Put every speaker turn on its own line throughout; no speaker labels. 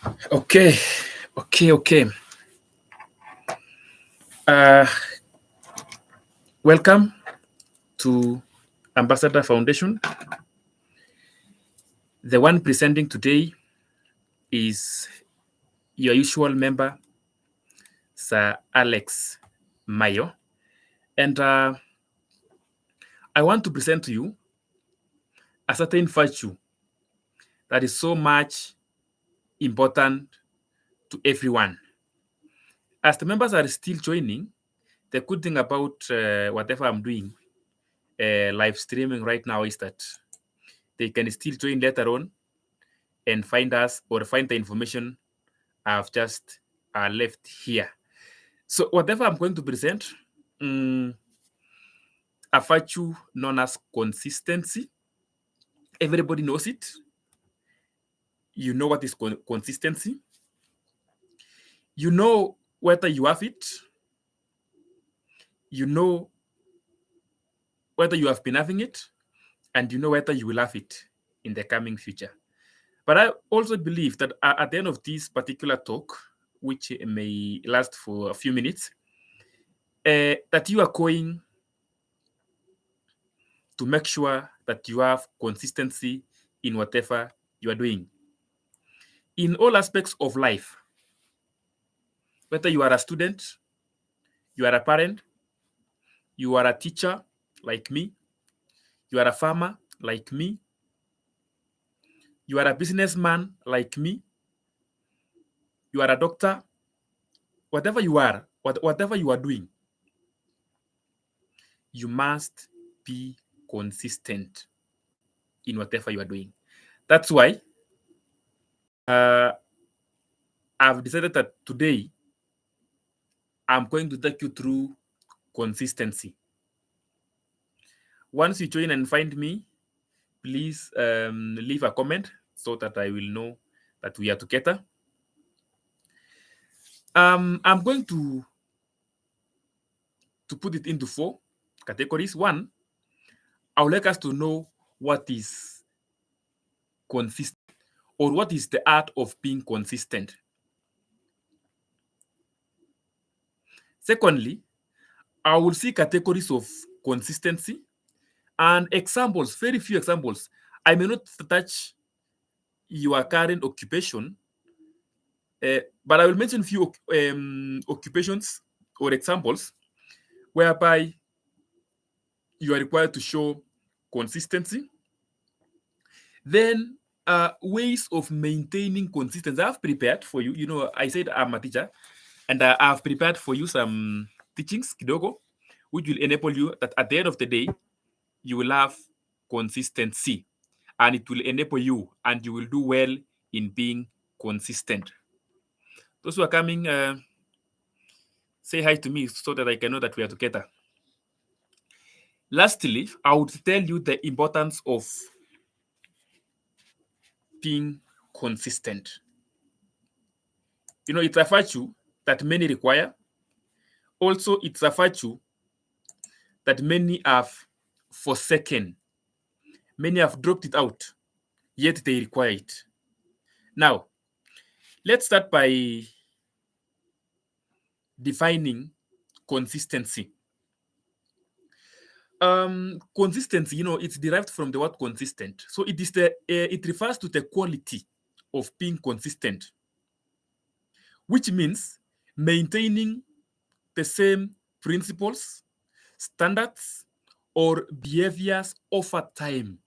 Okay, okay. Uh, Welcome to Ambassador Foundation. The one presenting today is your usual member, Sir Alex Mayo. And I want to present to you a certain virtue that is so much important to everyone. As the members are still joining, the good thing about whatever I'm doing, live streaming right now, is that they can still join later on and find us or find the information I've just left here. So whatever I'm going to present, mm, a virtue known as consistency. Everybody knows it. You know what is consistency. You know whether you have it. You know whether you have been having it, and you know whether you will have it in the coming future. But I also believe that at the end of this particular talk, which may last for a few minutes, that you are going to make sure that you have consistency in whatever you are doing. In all aspects of life, whether you are a student, you are a parent, you are a teacher like me, you are a farmer like me, you are a businessman like me, you are a doctor, whatever you are, whatever you are doing, you must be consistent in whatever you are doing. That's why uh, I've decided that today I'm going to take you through consistency. Once you join and find me, please leave a comment so that I will know that we are together. I'm going to put it into four categories. One, I would like us to know what is consistent or what is the art of being consistent. Secondly, I will see categories of consistency and examples, very few examples. I may not touch your current occupation, but I will mention few occupations or examples whereby you are required to show consistency. Then ways of maintaining consistency. I've prepared for you. You know, I said I'm a teacher, and I've prepared for you some teachings, kidogo, which will enable you that at the end of the day, you will have consistency, and it will enable you, and you will do well in being consistent. Those who are coming, say hi to me so that I can know that we are together. Lastly, I would tell you the importance of being consistent. You know, it's a virtue that many require. Also, it's a virtue that many have forsaken. Many have dropped it out, yet they require it. Now, let's start by defining consistency. Consistency, you know, it's derived from the word consistent. So it refers to the quality of being consistent, which means maintaining the same principles, standards, or behaviors over time.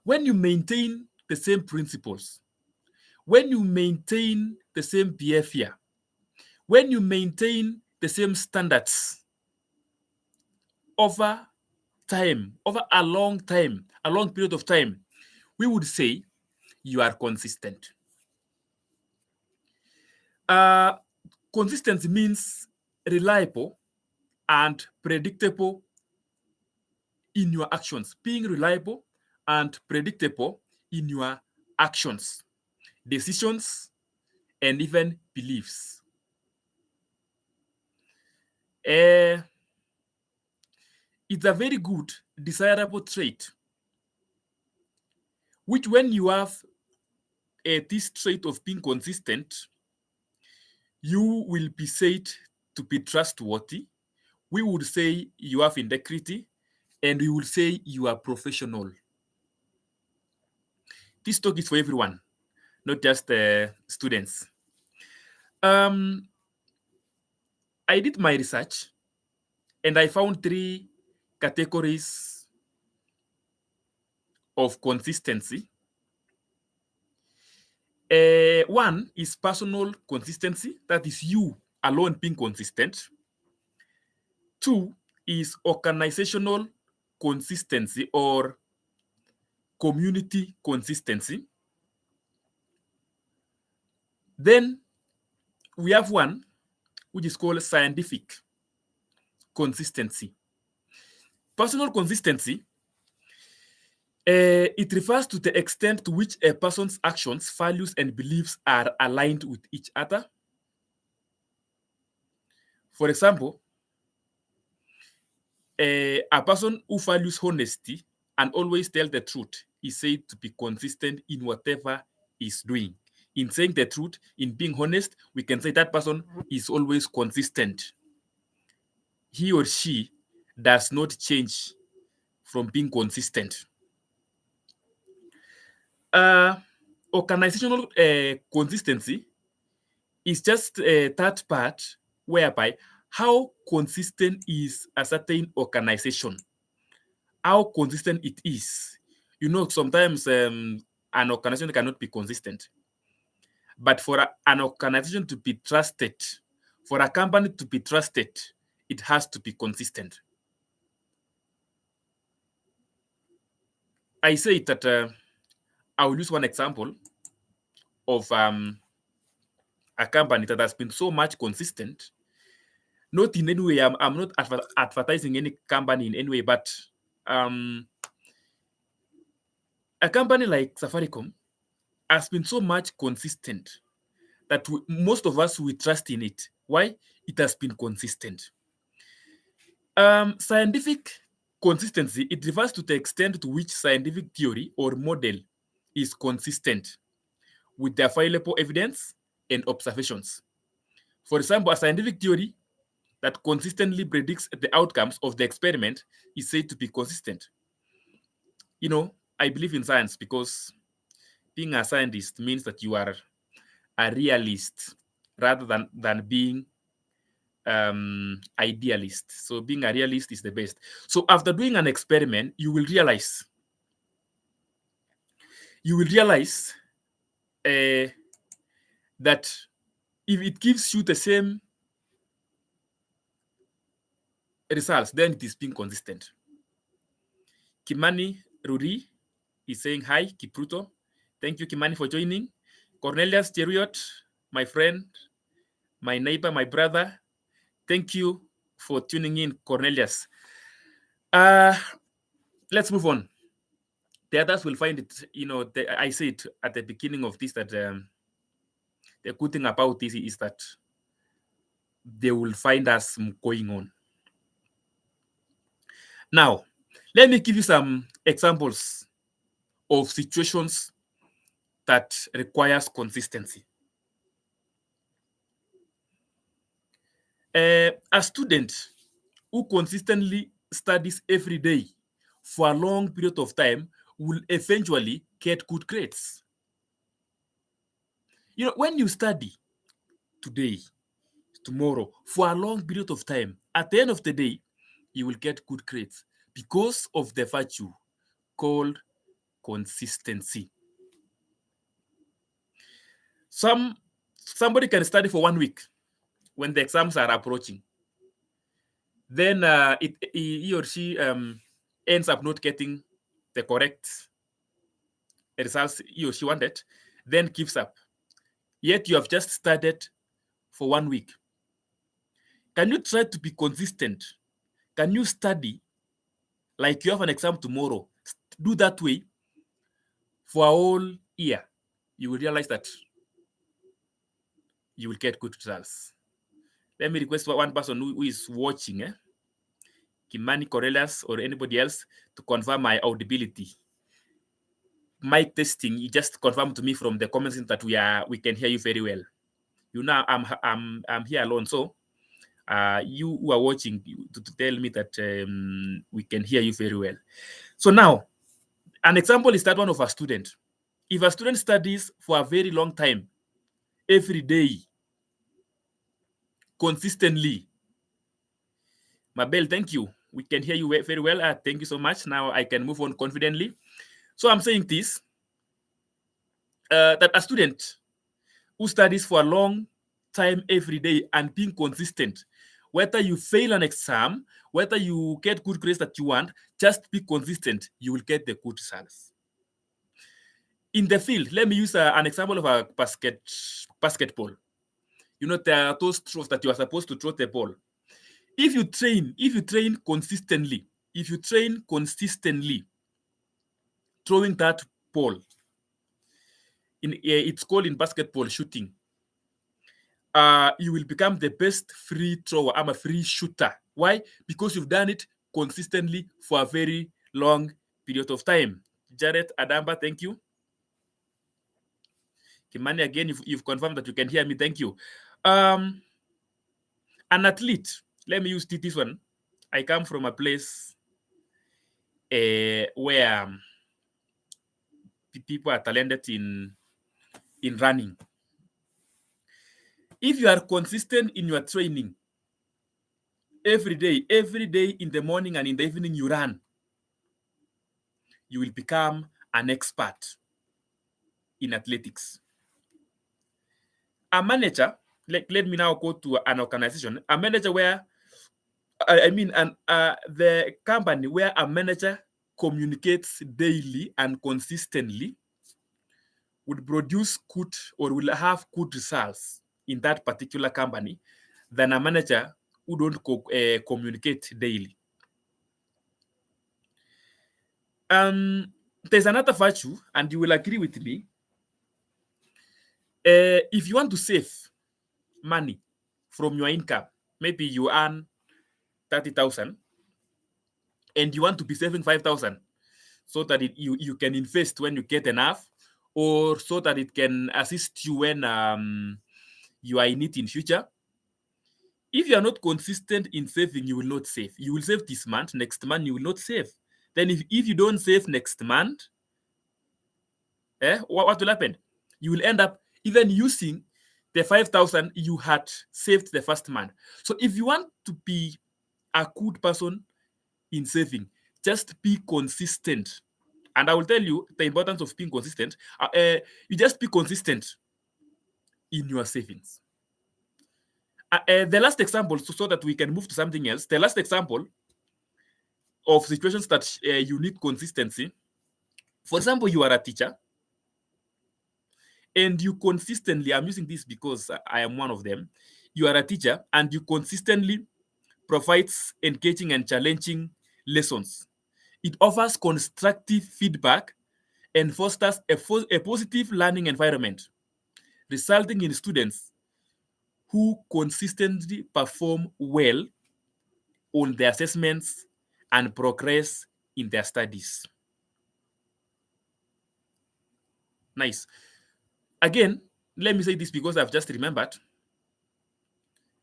When you maintain the same principles, when you maintain the same behavior, when you maintain the same standards over time, over a long time, a long period of time, we would say you are consistent. Uh, Consistency means reliable and predictable in your actions, being reliable and predictable in your actions, decisions, and even beliefs. Eh, it's a very good, desirable trait, which when you have this trait of being consistent, you will be said to be trustworthy. We would say you have integrity, and we will say you are professional. This talk is for everyone, not just students. I did my research and I found 3 categories of consistency. One is personal consistency, that is you alone being consistent. 2 is organizational consistency or community consistency. Then we have one which is called scientific consistency. Personal consistency, it refers to the extent to which a person's actions, values, and beliefs are aligned with each other. For example, a person who values honesty and always tell the truth is said to be consistent in whatever he's doing. In saying the truth, in being honest, we can say that person is always consistent. He or she does not change from being consistent. Organizational consistency is just that part whereby how consistent is a certain organization, how consistent it is. You know, sometimes an organization cannot be consistent, but for an organization to be trusted, for a company to be trusted, it has to be consistent. I say that I will use one example of a company that has been so much consistent. Not in any way, I'm not advertising any company in any way, but a company like Safaricom has been so much consistent that most of us, we trust in it. Why? It has been consistent. Scientific consistency, it refers to the extent to which scientific theory or model is consistent with the available evidence and observations. For example, a scientific theory that consistently predicts the outcomes of the experiment is said to be consistent. You know, I believe in science because being a scientist means that you are a realist rather than being idealist. So being a realist is the best. So after doing an experiment, you will realize that if it gives you the same results, then it is being consistent. Kimani Ruri is saying hi, Kipruto. Thank you, Kimani, for joining. Cornelius Cheruiyot, my friend, my neighbor, my brother. Thank you for tuning in, Cornelius. Let's move on. The others will find it, you know, I said at the beginning of this that the good thing about this is that they will find us going on. Now, let me give you some examples of situations that requires consistency. A student who consistently studies every day for a long period of time will eventually get good grades. You know, when you study today, tomorrow, for a long period of time, at the end of the day, you will get good grades because of the virtue called consistency. Somebody can study for 1 week when the exams are approaching. Then he or she ends up not getting the correct results he or she wanted, then gives up. Yet you have just started for 1 week. Can you try to be consistent? Can you study like you have an exam tomorrow? Do that way for a whole year. You will realize that you will get good results. Let me request one person who is watching, Kimani, Corellas, or anybody else to confirm my audibility. mic testing, you just confirm to me from the comments that we can hear you very well. You know, I'm here alone, so you who are watching to tell me that we can hear you very well. So now, an example is that one of a student. If a student studies for a very long time, every day, consistently, Mabel, thank you. We can hear you very well. Thank you so much. Now I can move on confidently. So I'm saying this, that a student who studies for a long time every day and being consistent, whether you fail an exam, whether you get good grades that you want, just be consistent, you will get the good results. In the field, let me use an example of a basketball. You know, there are those throws that you are supposed to throw the ball. If you train consistently, throwing that ball, it's called in basketball shooting. You will become the best free thrower. I'm a free shooter. Why? Because you've done it consistently for a very long period of time. Jared Adamba, thank you. Kimani, again, you've confirmed that you can hear me. Thank you. An athlete. Let me use this one. I come from a place where people are talented in running. If you are consistent in your training, every day in the morning and in the evening you run, you will become an expert in athletics. A manager, let me now go to an organization, a manager where, the company where a manager communicates daily and consistently would produce good or will have good results in that particular company than a manager who don't communicate daily. There's another virtue, and you will agree with me. If you want to save money from your income, maybe you earn 30,000 and you want to be saving 5,000 so that you can invest when you get enough, or so that it can assist you when you are in it in future. If you are not consistent in saving, you will not save. You will save this month, next month you will not save. Then if you don't save next month, what will happen? You will end up even using the 5,000 you had saved the first month. So if you want to be a good person in saving, just be consistent. And I will tell you the importance of being consistent. You just be consistent in your savings. The last example, so that we can move to something else, the last example of situations that you need consistency. For example, you are a teacher and you consistently, I'm using this because I am one of them, you are a teacher and you consistently provides engaging and challenging lessons. It offers constructive feedback and fosters a positive learning environment, resulting in students who consistently perform well on their assessments and progress in their studies. Nice. Again, let me say this because I've just remembered.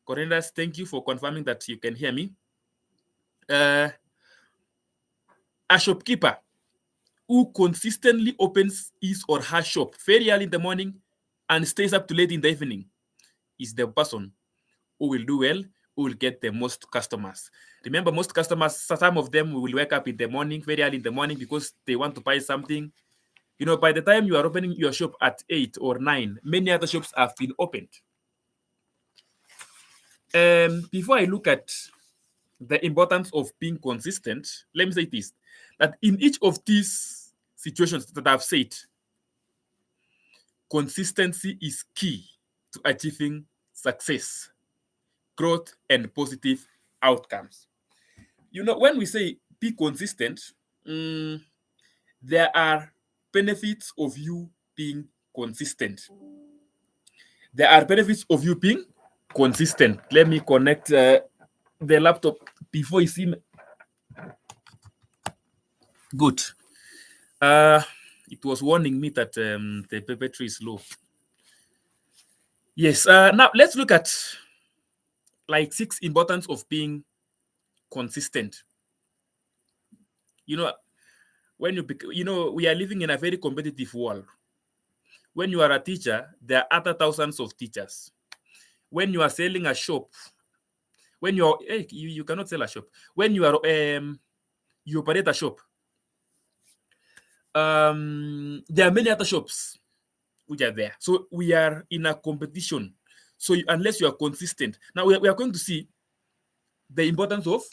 Cornelius, thank you for confirming that you can hear me. A shopkeeper who consistently opens his or her shop very early in the morning and stays up to late in the evening is the person who will do well, who will get the most customers. Remember, most customers, some of them will wake up in the morning, very early in the morning, because they want to buy something. You know, by the time you are opening your shop at 8 or 9, many other shops have been opened. Before I look at the importance of being consistent, let me say this, that in each of these situations that I've said, consistency is key to achieving success, growth, and positive outcomes. You know, when we say be consistent, there are benefits of you being consistent. There are benefits of you being consistent. Let me connect the laptop before you see me. Good. It was warning me that the pepper tree is low. Yes. Now let's look at like 6 importance of being consistent. You know, when we are living in a very competitive world. When you are a teacher, there are other thousands of teachers. When you are selling a shop, when you are you cannot sell a shop. When you are you operate a shop, there are many other shops which are there. So we are in a competition. So unless you are consistent, now we are going to see the importance of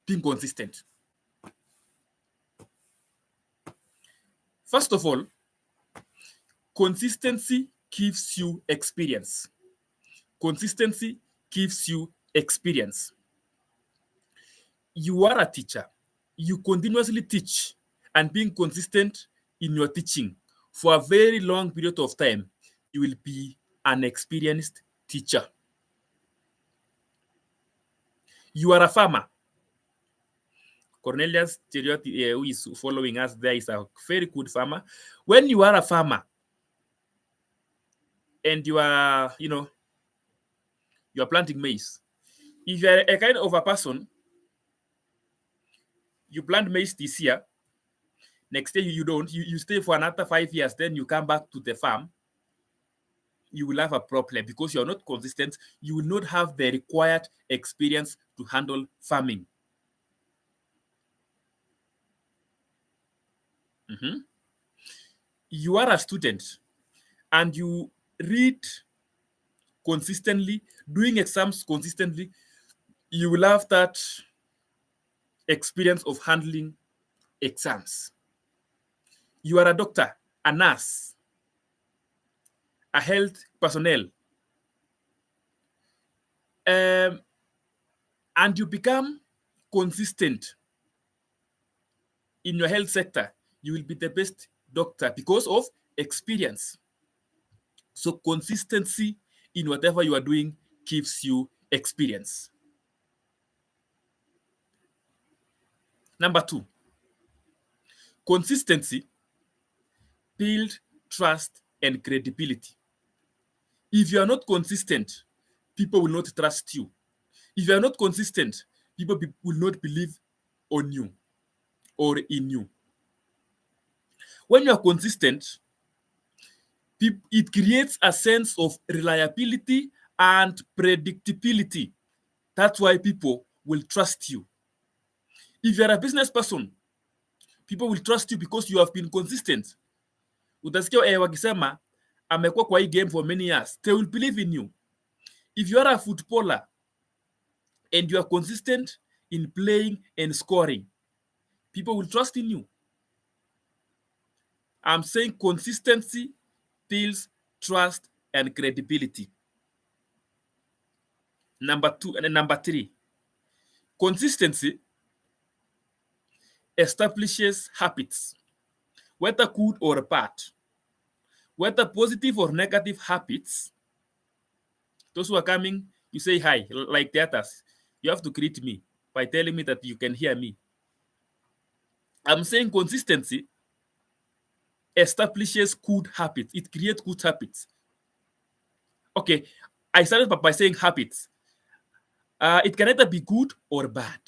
being consistent. First of all, consistency gives you experience. Consistency gives you experience. You are a teacher. You continuously teach, and being consistent in your teaching for a very long period of time, you will be an experienced teacher. You are a farmer. Cornelius Cheriot, who is following us there, is a very good farmer. When you are a farmer and you are, you are planting maize, if you are a kind of a person, you plant maize this year, next year you don't, you stay for another 5 years, then you come back to the farm, you will have a problem because you are not consistent. You will not have the required experience to handle farming. You are a student and you read consistently, doing exams consistently, you will have that experience of handling exams. You are a doctor, a nurse, a health personnel, and you become consistent in your health sector, you will be the best doctor because of experience. So consistency in whatever you are doing gives you experience. Number 2, consistency builds trust and credibility. If you are not consistent, people will not trust you. If you are not consistent, people will not believe on you or in you. When you are consistent, it creates a sense of reliability and predictability. That's why people will trust you. If you're a business person, people will trust you because you have been consistent. Utasikia wakisema amekuwa kwa hii game for many years, they will believe in you. If you are a footballer and you are consistent in playing and scoring, people will trust in you. I'm saying consistency builds trust and credibility. Number 2 and number 3, consistency establishes habits, whether good or bad, whether positive or negative habits. Those who are coming, you say hi, like the others. You have to greet me by telling me that you can hear me. I'm saying consistency establishes good habits. It creates good habits. Okay, I started by saying habits. It can either be good or bad.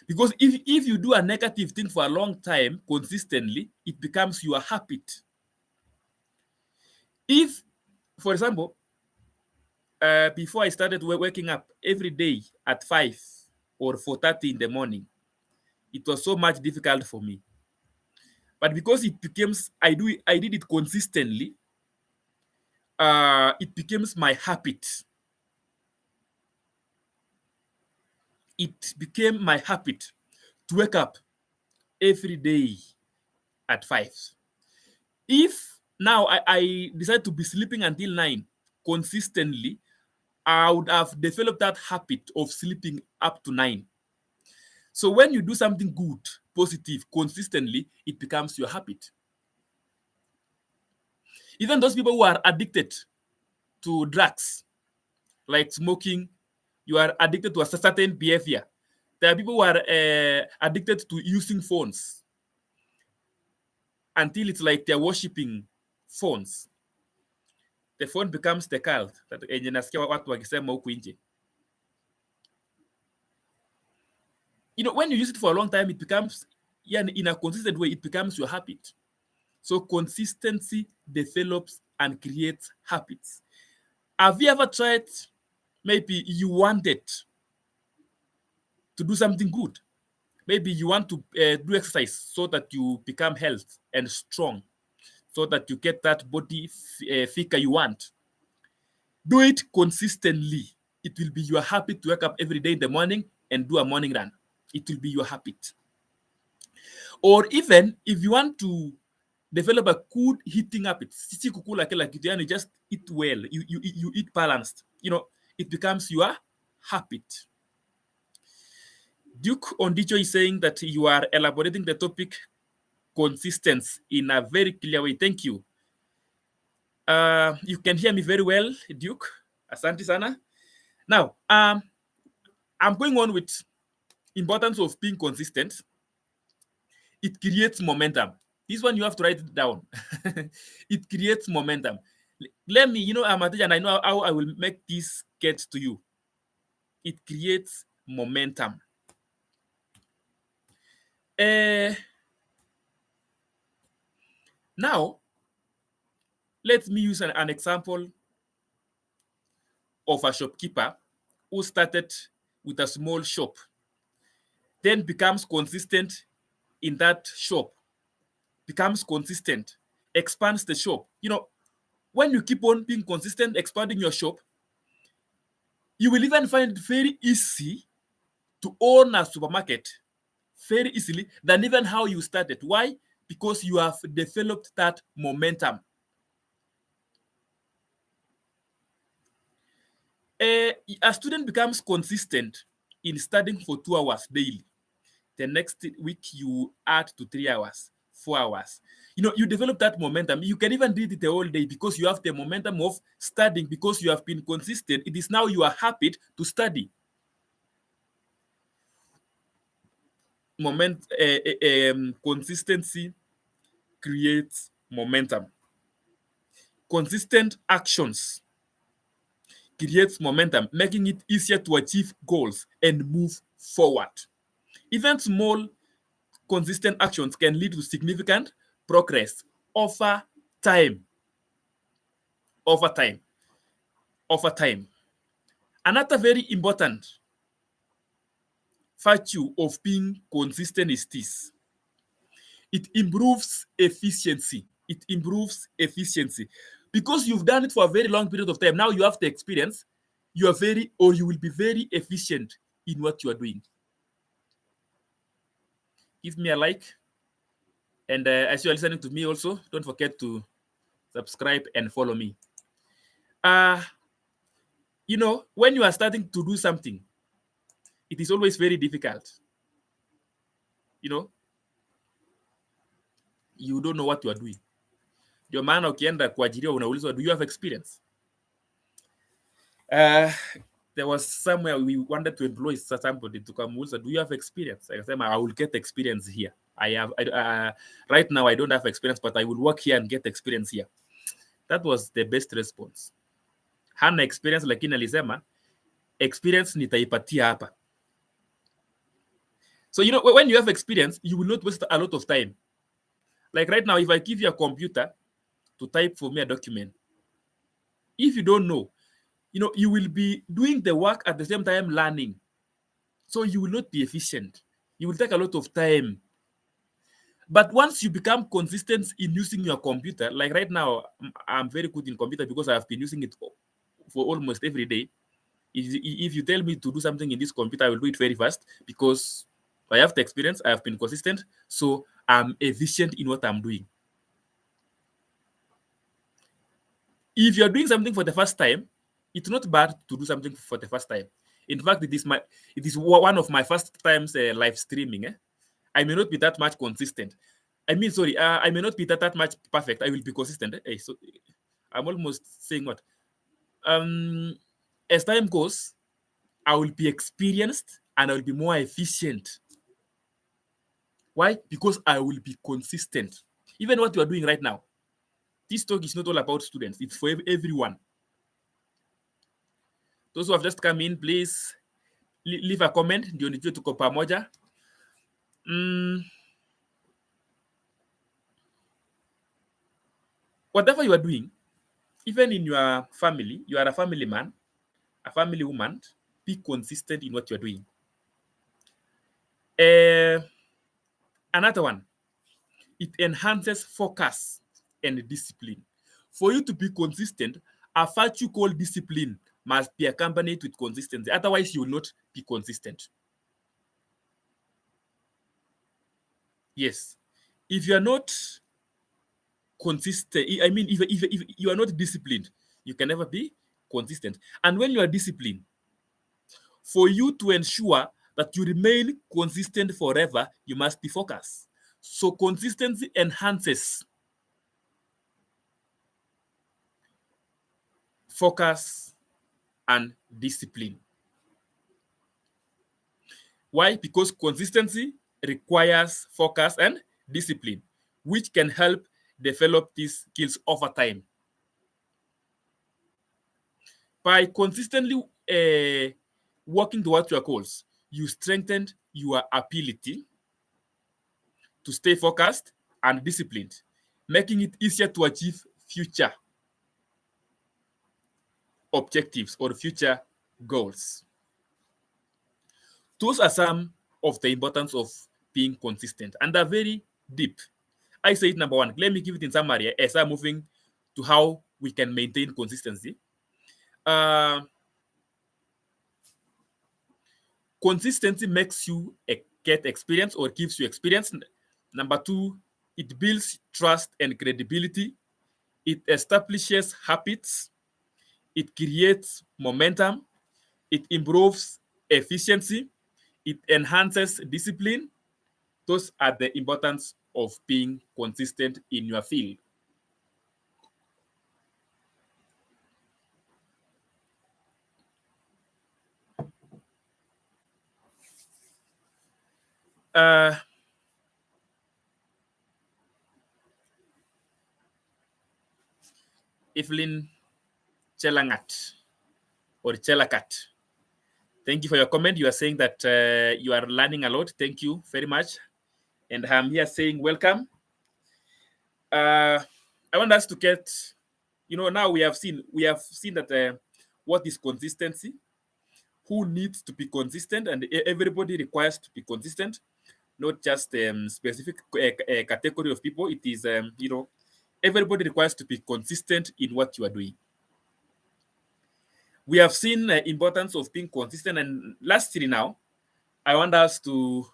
Because if you do a negative thing for a long time, consistently, it becomes your habit. If, for example, before I started waking up every day at 5 or 4:30 in the morning, it was so much difficult for me. But because it becomes, I did it consistently, it becomes my habit. It became my habit to wake up every day at 5. If now I decide to be sleeping until 9 consistently, I would have developed that habit of sleeping up to 9. So when you do something good, positive, consistently, it becomes your habit. Even those people who are addicted to drugs, like smoking, you are addicted to a certain behavior. There are people who are addicted to using phones until it's like they're worshiping phones. The phone becomes the cult. Yenye nasikia watu wakisema huku nje. When you use it for a long time, it becomes, in a consistent way, it becomes your habit. So consistency develops and creates habits. Have you ever tried, maybe you wanted to do something good? Maybe you want to do exercise so that you become healthy and strong, so that you get that body figure you want. Do it consistently. It will be your habit to wake up every day in the morning and do a morning run. It will be your habit. Or even if you want to develop a good eating habit, you just eat well, you eat balanced, it becomes your habit. Duke Ondicho is saying that you are elaborating the topic consistency in a very clear way. Thank you. You can hear me very well, Duke. Asante sana. Now, I'm going on with importance of being consistent. It creates momentum. This one you have to write it down. It creates momentum. Let me, I'm a teacher and I know how I will make this get to you. It creates momentum. Now, let me use an example of a shopkeeper who started with a small shop, then becomes consistent in that shop, becomes consistent, expands the shop. When you keep on being consistent, expanding your shop, you will even find it very easy to own a supermarket very easily than even how you started. Why? Because you have developed that momentum. A student becomes consistent in studying for 2 hours daily. The next week, you add to 3 hours, 4 hours. You develop that momentum. You can even do it the whole day because you have the momentum of studying, because you have been consistent. It is now your habit to study. Consistency creates momentum. Consistent actions creates momentum, making it easier to achieve goals and move forward. Even small, consistent actions can lead to significant progress over time. Over time. Another very important virtue of being consistent is this. It improves efficiency. Because you've done it for a very long period of time. Now you have the experience. You will be very efficient in what you are doing. Give me a like. And as you are listening to me also, don't forget to subscribe and follow me. When you are starting to do something, it is always very difficult. You don't know what you are doing. Ndio maana ukienda kuajiriwa unaulizwa, do you have experience? There was somewhere we wanted to employ somebody, tukamuuliza, do you have experience? Akasema, I will get experience here. Right now I don't have experience, but I will work here and get experience here. That was the best response. Hana experience, lakini alisema experience nitaipatia hapa. So when you have experience, you will not waste a lot of time. Like right now, if I give you a computer to type for me a document, if you don't know, you will be doing the work at the same time learning. So you will not be efficient. You will take a lot of time. But once you become consistent in using your computer, like right now, I'm very good in computer because I have been using it for almost every day. If you tell me to do something in this computer, I will do it very fast because I have the experience, I have been consistent, so I'm efficient in what I'm doing. If you're doing something for the first time, it's not bad to do something for the first time. In fact, it is one of my first times live streaming. I may not be that much consistent. I may not be that much perfect. I will be consistent. So I'm almost saying what? As time goes, I will be experienced. and I will be more efficient. Why? Because I will be consistent. Even what you are doing right now, this talk is not all about students, it's for everyone. Those who have just come in, please leave a comment. Ndio nijue tuko pamoja. Whatever you are doing, even in your family, you are a family man, a family woman, be consistent in what you are doing. Another one, it enhances focus and discipline. For you to be consistent, a virtue called discipline must be accompanied with consistency. Otherwise, you will not be consistent. Yes. If you are not consistent, I mean, if you are not disciplined, you can never be consistent. And when you are disciplined, for you to ensure that you remain consistent forever, you must be focused. So consistency enhances focus and discipline. Why? Because consistency requires focus and discipline, which can help develop these skills over time. By consistently working towards your goals, you strengthen your ability to stay focused and disciplined, making it easier to achieve future objectives or future goals. Those are some of the importance of being consistent, and they're very deep. I say it number one. Let me give it in summary as I'm moving to how we can maintain consistency. Consistency makes you get experience or gives you experience. Number two, it builds trust and credibility. It establishes habits. It creates momentum. It improves efficiency. It enhances discipline. Those are the importance of being consistent in your field. Evelyn Chelangat or Chelakat, thank you for your comment. You are saying that you are learning a lot. Thank you very much. And I'm here saying welcome. I want us to get, now we have seen that what is consistency, who needs to be consistent, and everybody requires to be consistent, not just specific category of people. It is, everybody requires to be consistent in what you are doing. We have seen the importance of being consistent, and lastly now, I want us to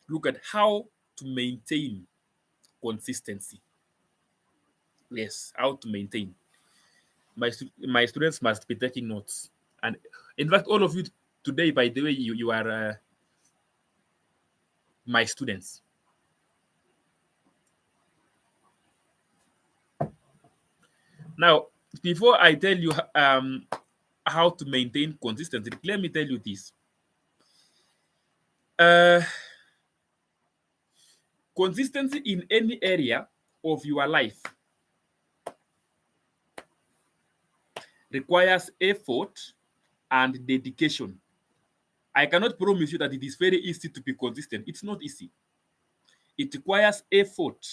look at how to maintain consistency. Yes, how to maintain. My students must be taking notes, and in fact, all of you today, by the way, you are my students. Now, before I tell you how to maintain consistency, let me tell you this. Consistency in any area of your life requires effort and dedication. I cannot promise you that it is very easy to be consistent. It's not easy. It requires effort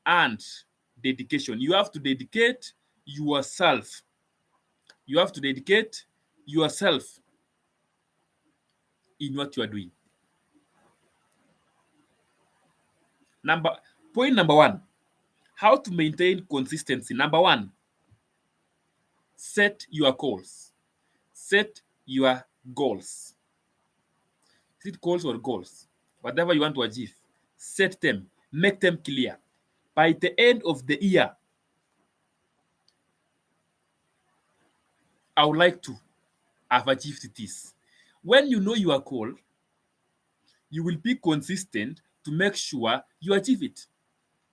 and dedication. You have to dedicate yourself. You have to dedicate yourself in what you are doing. Point number one, how to maintain consistency. Number one, set your goals. Set your goals. Is it goals or goals? Whatever you want to achieve, set them, make them clear. By the end of the year, I would like to have achieved this. When you know your goal, you will be consistent to make sure you achieve it.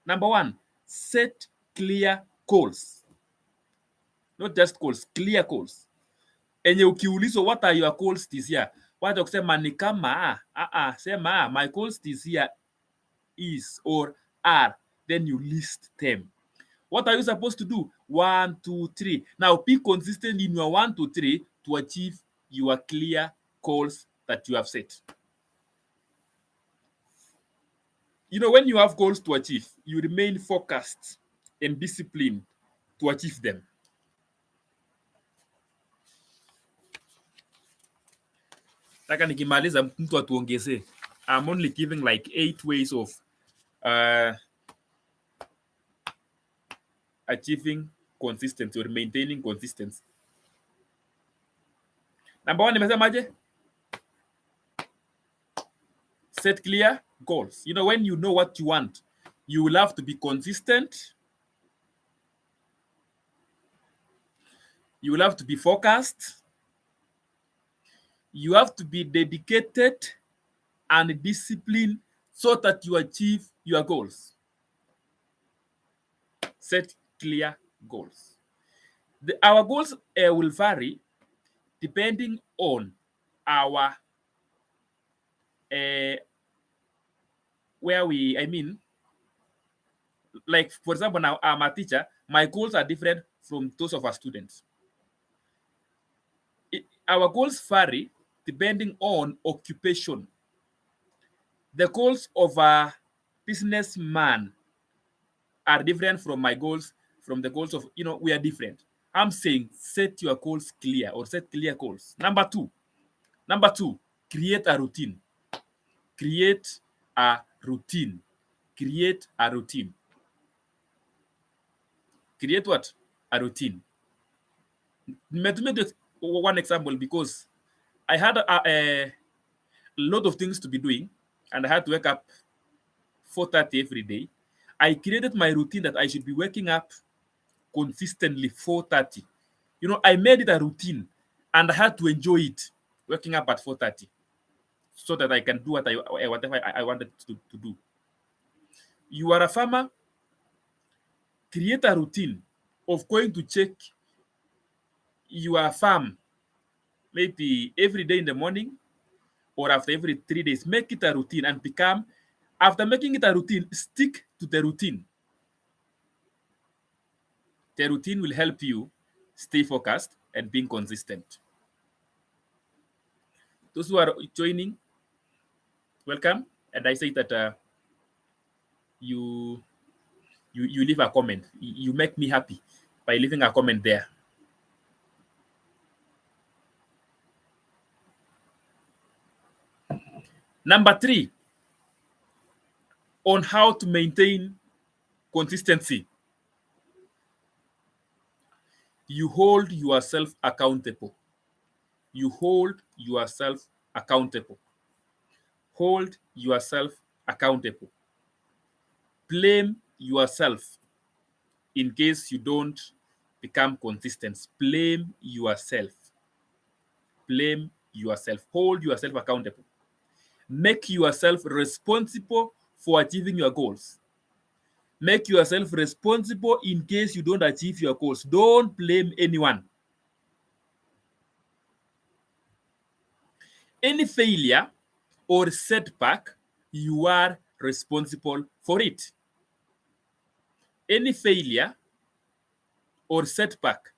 Number one, set clear goals. Not just goals, clear goals. enye ukiulizwa what are your goals this year, wacha kusema ni kama sema my goals this year is or are, then you list them. What are you supposed to do? 1, 2, 3. Now be consistent in your 1 to 3 to achieve your clear goals that you have set. You know, when you have goals to achieve, you remain focused and disciplined to achieve them. Taka nikimaliza mtu atuongezee. I'm only giving like 8 ways of achieving consistency or maintaining consistency. Number 1 nimesemaje? Set clear goals. You know, when you know what you want, you will have to be consistent. You will have to be focused. You have to be dedicated and disciplined so that you achieve your goals. Set clear goals. Our goals will vary depending on our like for example, now I'm a teacher, my goals are different from those of our students. Our goals vary depending on occupation. The goals of a businessman are different from my goals, from the goals of, we are different. I'm saying set your goals clear or set clear goals. Number two, create a routine. Create a routine. Create a routine. Create what? A routine. Let me just one example, because I had a lot of things to be doing and I had to wake up 4:30 every day. I created my routine that I should be waking up consistently 4:30. I made it a routine and I had to enjoy it, waking up at 4:30, so that I can do whatever I wanted to do. You are a farmer, create a routine of going to check your farm maybe every day in the morning or after every 3 days. Make it a routine and after making it a routine, stick to the routine. The routine will help you stay focused and being consistent. Those who are joining, welcome. And I say that you leave a comment. You make me happy by leaving a comment there. Number 3, on how to maintain consistency. You hold yourself accountable. You hold yourself accountable. Hold yourself accountable. Blame yourself in case you don't become consistent. Blame yourself. Blame yourself. Hold yourself accountable. Make yourself responsible for achieving your goals. Make yourself responsible in case you don't achieve your goals. Don't blame anyone. Any failure or setback, you are responsible for it. Any failure or setback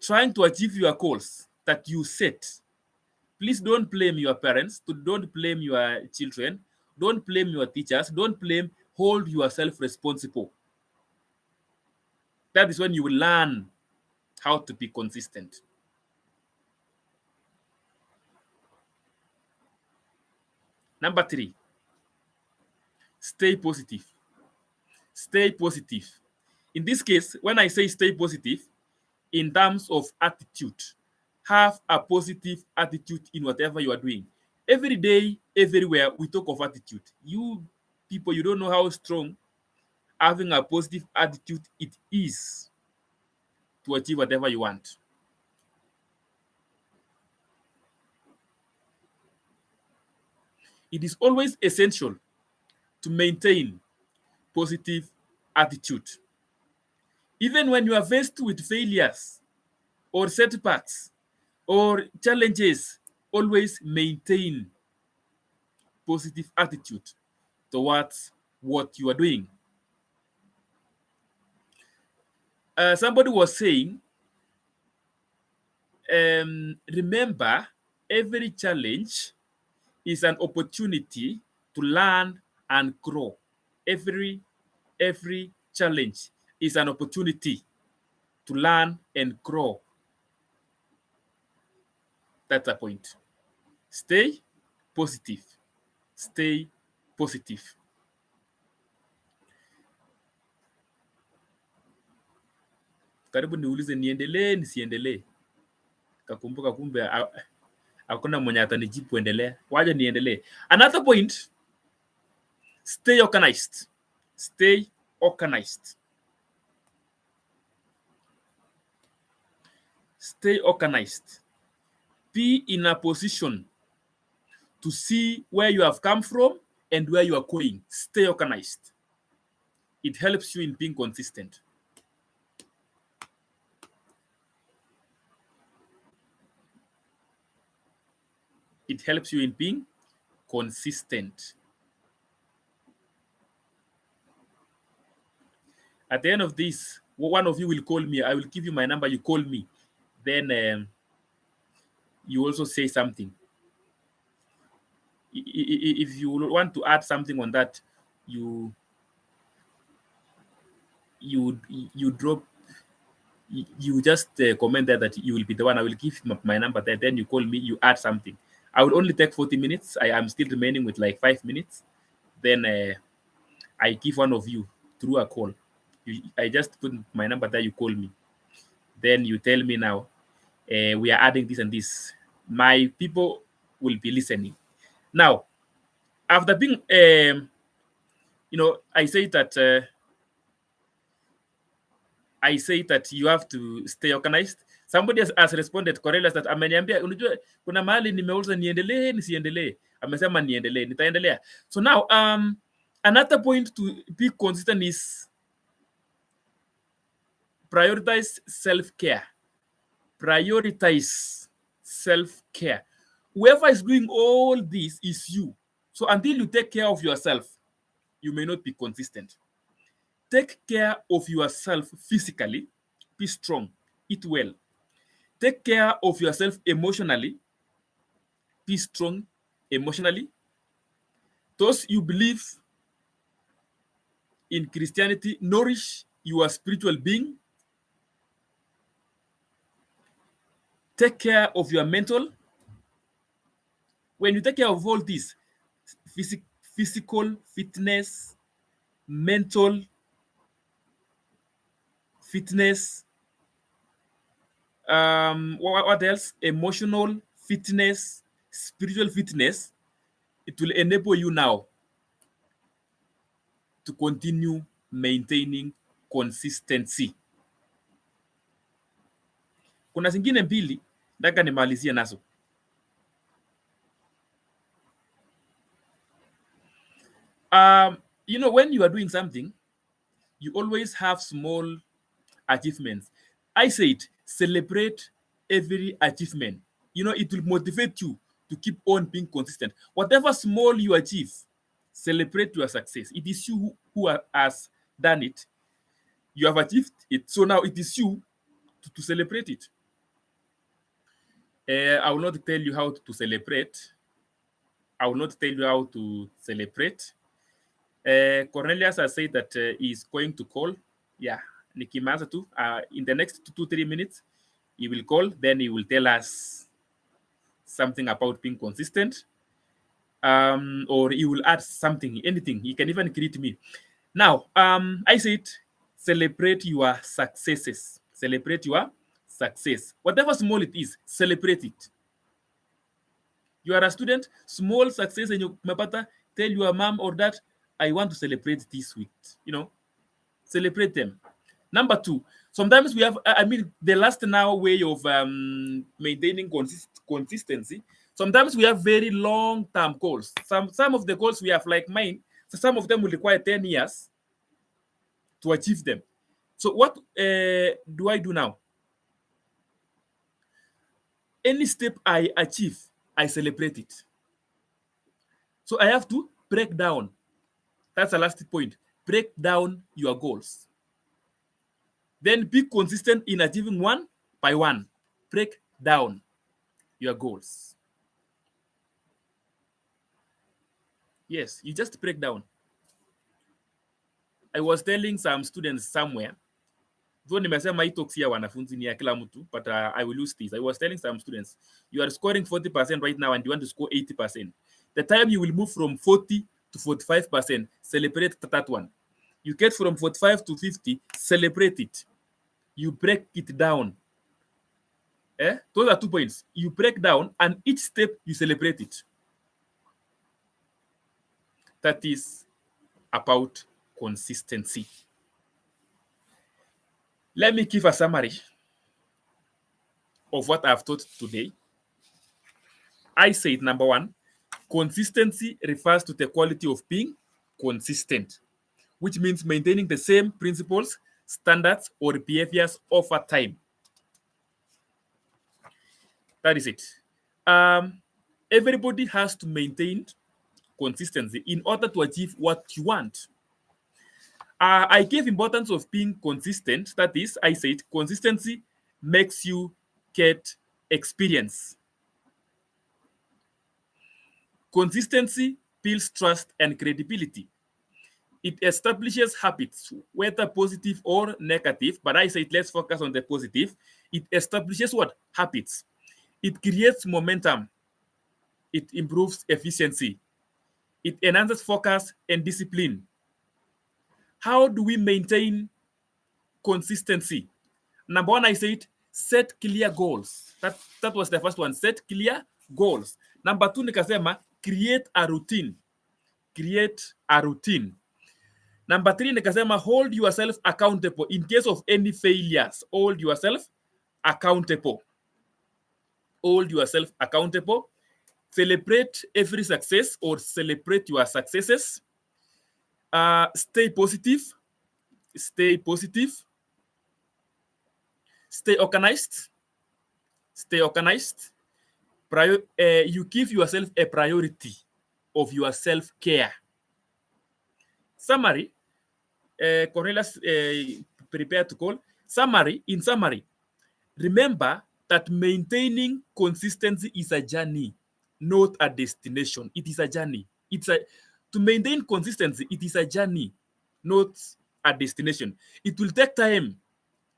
trying to achieve your goals that you set, please don't blame your parents, don't blame your children, don't blame your teachers, don't blame, hold yourself responsible. That is when you will learn how to be consistent. Number 3, stay positive. Stay positive. In this case, when I say stay positive, in terms of attitude, have a positive attitude in whatever you are doing. Every day, everywhere, we talk of attitude. You people, you don't know how strong having a positive attitude it is to achieve whatever you want. It is always essential to maintain positive attitude. Even when you are faced with failures or setbacks, or challenges, always maintain positive attitude towards what you are doing. Somebody was saying, remember, every challenge is an opportunity to learn and grow. Every challenge is an opportunity to learn and grow. That's the point. Stay positive. Stay positive. Karibu niulize niendelee nisiendelee. Kakumbuka kumbe hakuna mwenye atanijibu endelea. Waje niendelee. Another point, stay organized. Stay organized. Stay organized. Be in a position to see where you have come from and where you are going. Stay organized. It helps you in being consistent. It helps you in being consistent. At the end of this, one of you will call me. I will give you my number. You call me. Then you also say something. If you want to add something on that, you drop, you just comment there that you will be the one. I will give my number there. Then you call me. You add something. I will only take 40 minutes. I am still remaining with like 5 minutes. Then I give one of you through a call. I just put my number there. You call me. Then you tell me now, we are adding this and this. My people will be listening. Now, after being, I say that you have to stay organized. Somebody has responded, Cornelius, that ameniambia, unajua kuna mahali nimeuliza niendelee nisiendelee. Amesema niendelee, nitaendelea. So now, another point to be consistent is prioritize self-care. Prioritize self-care. Whoever is doing all this is you. So until you take care of yourself, you may not be consistent. Take care of yourself physically. Be strong. Eat well. Take care of yourself emotionally. Be strong emotionally. Those you believe in Christianity, nourish your spiritual being. Take care of your mental. When you take care of all this, physical fitness, mental fitness, what else? Emotional fitness, spiritual fitness, it will enable you now to continue maintaining consistency. Kuna zingine mbili nataka nimalizie nazo. When you are doing something, you always have small achievements. I said, celebrate every achievement. It will motivate you to keep on being consistent. Whatever small you achieve, celebrate your success. It is you who has done it. You have achieved it. So now it is you to celebrate it. I will not tell you how to celebrate. I will not tell you how to celebrate. Cornelius has said that he's going to call. Yeah, Nikimasa too. In the next 2-3 minutes, he will call. Then he will tell us something about being consistent. Or he will add something, anything. He can even greet me. Now, I said, celebrate your successes. Celebrate your success. Whatever small it is, celebrate it. You are a student, small success in your mapata, tell your mom or dad, I want to celebrate this week. Celebrate them. Number 2, sometimes we have, the last now way of maintaining consistency. Sometimes we have very long-term goals. Some of the goals we have, like mine, so some of them will require 10 years to achieve them. So what do I do now? Any step I achieve, I celebrate it. So I have to break down. That's the last point. Break down your goals. Then be consistent in achieving one by one. Break down your goals. Yes, you just break down. I was telling some students somewhere, though nimesema hii talks ya wanafunzi ni ya kila mtu, but I will use this. I was telling some students, you are scoring 40% right now and you want to score 80%. The time you will move from 40 to 45%, celebrate that one. You get from 45 to 50, celebrate it. You break it down. Those are 2 points. You break down and each step you celebrate it. That is about consistency. Let me give a summary of what I've taught today. I said, number one, consistency refers to the quality of being consistent, which means maintaining the same principles, standards, or behaviors over time. That is it. Everybody has to maintain consistency in order to achieve what you want. I gave importance of being consistent. That is, I said, consistency makes you get experience. Consistency builds trust and credibility. It establishes habits, whether positive or negative. But I said, let's focus on the positive. It establishes what? Habits. It creates momentum. It improves efficiency. It enhances focus and discipline. How do we maintain consistency? Number one, I said, set clear goals. That was the first one. Set clear goals. Number two, nikasema, create a routine. Create a routine. Number three, nikasema, hold yourself accountable. In case of any failures, hold yourself accountable. Hold yourself accountable. Celebrate every success or celebrate your successes. Stay positive. Stay positive. Stay organized. Stay organized. You give yourself a priority of your self-care. Summary. Cornelius prepared to call. Summary. In summary, remember that maintaining consistency is a journey, not a destination. It is a journey. To maintain consistency, it is a journey, not a destination. It will take time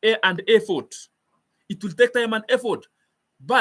and effort. It will take time and effort, but